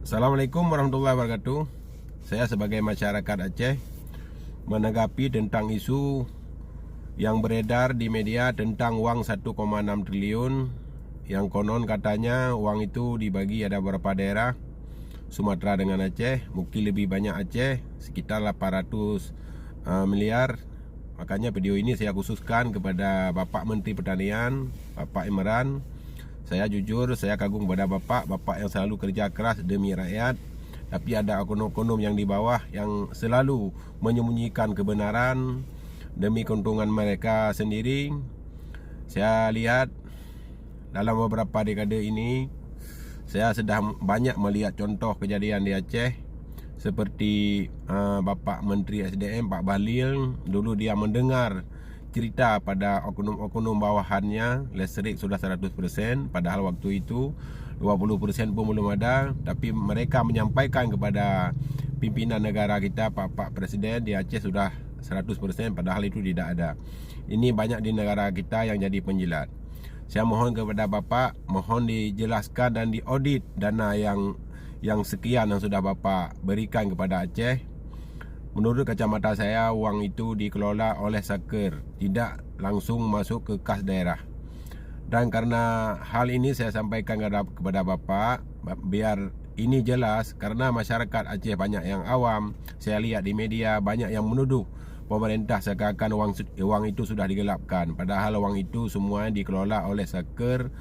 Assalamualaikum warahmatullahi wabarakatuh. Saya sebagai masyarakat Aceh menanggapi tentang isu yang beredar di media tentang uang 1,6 triliun yang konon katanya uang itu dibagi ada beberapa daerah Sumatera dengan Aceh, mungkin lebih banyak Aceh sekitar 800 miliar. Makanya video ini saya khususkan kepada Bapak Menteri Pertanian, Bapak Imran. Saya jujur, saya kagum kepada Bapak yang selalu kerja keras demi rakyat. Tapi ada oknum-oknum yang di bawah yang selalu menyembunyikan kebenaran demi keuntungan mereka sendiri. Saya lihat dalam beberapa dekade ini, saya sudah banyak melihat contoh kejadian di Aceh. Seperti Bapak Menteri SDM, Pak Bahlil, dulu dia mendengar cerita pada oknum-oknum bawahannya listrik sudah 100%, padahal waktu itu 20% pun belum ada. Tapi mereka menyampaikan kepada pimpinan negara kita, Pak Presiden, di Aceh sudah 100%, padahal itu tidak ada. Ini banyak di negara kita yang jadi penjilat. Saya mohon kepada Bapak, mohon dijelaskan dan diaudit dana yang sekian yang sudah Bapak berikan kepada Aceh. Menurut kacamata saya, uang itu dikelola oleh Saker, tidak langsung masuk ke kas daerah. Dan karena hal ini saya sampaikan kepada Bapak, biar ini jelas, karena masyarakat Aceh banyak yang awam. Saya lihat di media banyak yang menuduh pemerintah seakan-akan uang itu sudah digelapkan. Padahal uang itu semua dikelola oleh Saker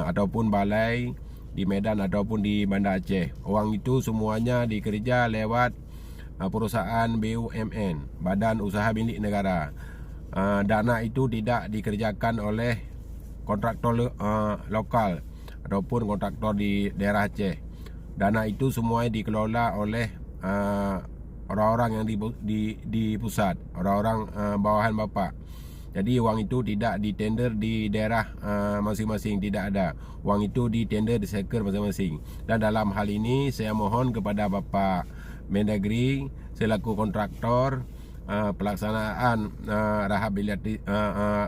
ataupun balai di Medan ataupun di Banda Aceh. Uang itu semuanya dikerja lewat perusahaan BUMN, Badan Usaha Milik Negara. Dana itu tidak dikerjakan oleh kontraktor lokal ataupun kontraktor di daerah Aceh. Dana itu semua dikelola oleh orang-orang yang di pusat, orang-orang bawahan Bapak. Jadi uang itu tidak ditender di daerah masing-masing, tidak ada. Uang itu ditender di sektor masing-masing. Dan dalam hal ini saya mohon kepada Bapak Mendagri selaku kontraktor pelaksanaan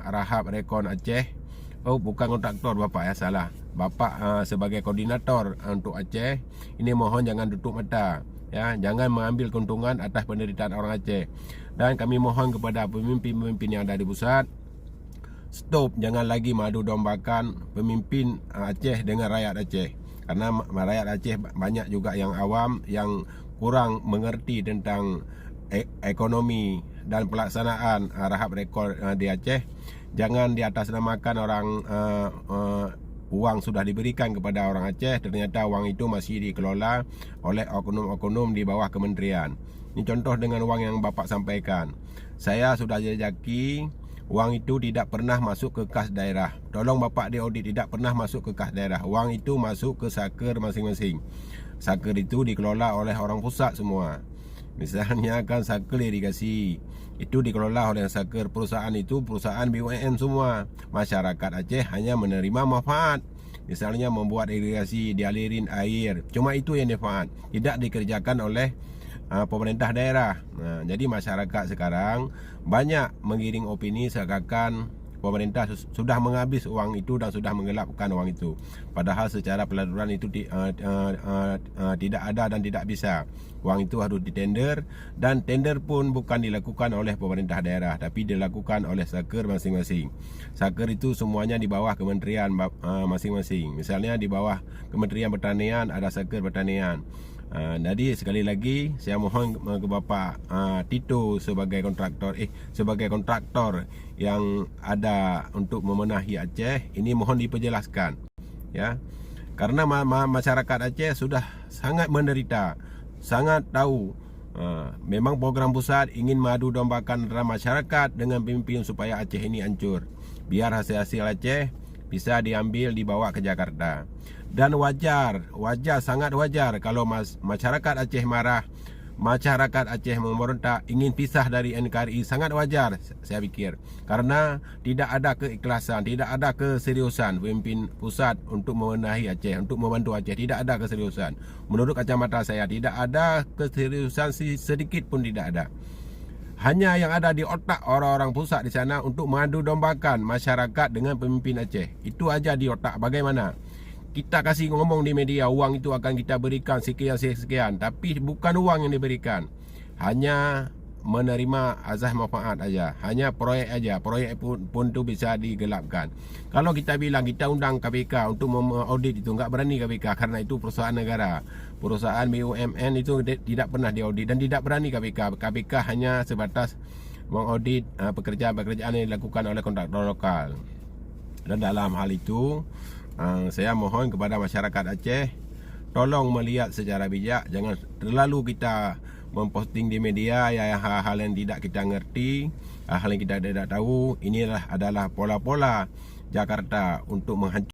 Rahab Rekon Aceh. Oh, bukan kontraktor Bapak ya, salah. Bapak sebagai koordinator untuk Aceh, ini mohon jangan tutup mata ya, jangan mengambil keuntungan atas penderitaan orang Aceh. Dan kami mohon kepada pemimpin-pemimpin yang ada di pusat, stop, jangan lagi madu dombakan pemimpin Aceh dengan rakyat Aceh. Karena rakyat Aceh banyak juga yang awam, yang kurang mengerti tentang ekonomi dan pelaksanaan Rahab Rekor di Aceh. Jangan diatasnamakan orang uang sudah diberikan kepada orang Aceh, ternyata uang itu masih dikelola oleh oknum-oknum di bawah kementerian. Ini contoh dengan uang yang Bapak sampaikan. Saya sudah jejaki, uang itu tidak pernah masuk ke kas daerah. Tolong Bapak diaudit, tidak pernah masuk ke kas daerah. Uang itu masuk ke Saker masing-masing. Saker itu dikelola oleh orang pusat semua. Misalnya kan Saker irigasi, itu dikelola oleh Saker. Perusahaan itu perusahaan BUMN semua. Masyarakat Aceh hanya menerima manfaat. Misalnya membuat irigasi, dialirin air, cuma itu yang dimanfaat, tidak dikerjakan oleh pemerintah daerah. Jadi masyarakat sekarang banyak mengiring opini seakan-akan pemerintah sudah menghabis uang itu dan sudah menggelapkan uang itu. Padahal secara peraturan itu tidak ada dan tidak bisa. Uang itu harus ditender, dan tender pun bukan dilakukan oleh pemerintah daerah, tapi dilakukan oleh Saker masing-masing. Saker itu semuanya di bawah kementerian masing-masing. Misalnya di bawah Kementerian Pertanian ada Saker Pertanian. Jadi sekali lagi saya mohon ke Bapak Tito sebagai kontraktor yang ada untuk memenahi Aceh, ini mohon diperjelaskan ya. Karena masyarakat Aceh sudah sangat menderita, sangat tahu. Memang program pusat ingin madu dombakan antara masyarakat dengan pemimpin supaya Aceh ini hancur, biar hasil-hasil Aceh bisa diambil dibawa ke Jakarta. Dan wajar, sangat wajar kalau masyarakat Aceh marah, masyarakat Aceh memberontak, ingin pisah dari NKRI. Sangat wajar saya pikir, karena tidak ada keikhlasan, tidak ada keseriusan pemimpin pusat untuk memenahi Aceh, untuk membantu Aceh. Tidak ada keseriusan. Menurut kacamata saya, tidak ada keseriusan sedikit pun, tidak ada. Hanya yang ada di otak orang-orang pusat di sana untuk mengadu dombakan masyarakat dengan pemimpin Aceh. Itu aja di otak. Bagaimana kita kasih ngomong di media wang itu akan kita berikan sekian, tapi bukan uang yang diberikan, hanya menerima azah manfaat aja, hanya proyek aja. Proyek pun tu bisa digelapkan. Kalau kita bilang kita undang KPK untuk mengaudit itu, enggak berani KPK karena itu perusahaan negara. Perusahaan BUMN itu tidak pernah diaudit dan tidak berani KPK. KPK hanya sebatas mengaudit pekerjaan-pekerjaan yang dilakukan oleh kontraktor lokal. Dan dalam hal itu saya mohon kepada masyarakat Aceh, tolong melihat secara bijak, jangan terlalu kita memposting di media hal-hal yang tidak kita ngerti, hal yang kita tidak tahu. Inilah adalah pola-pola Jakarta untuk menghancurkan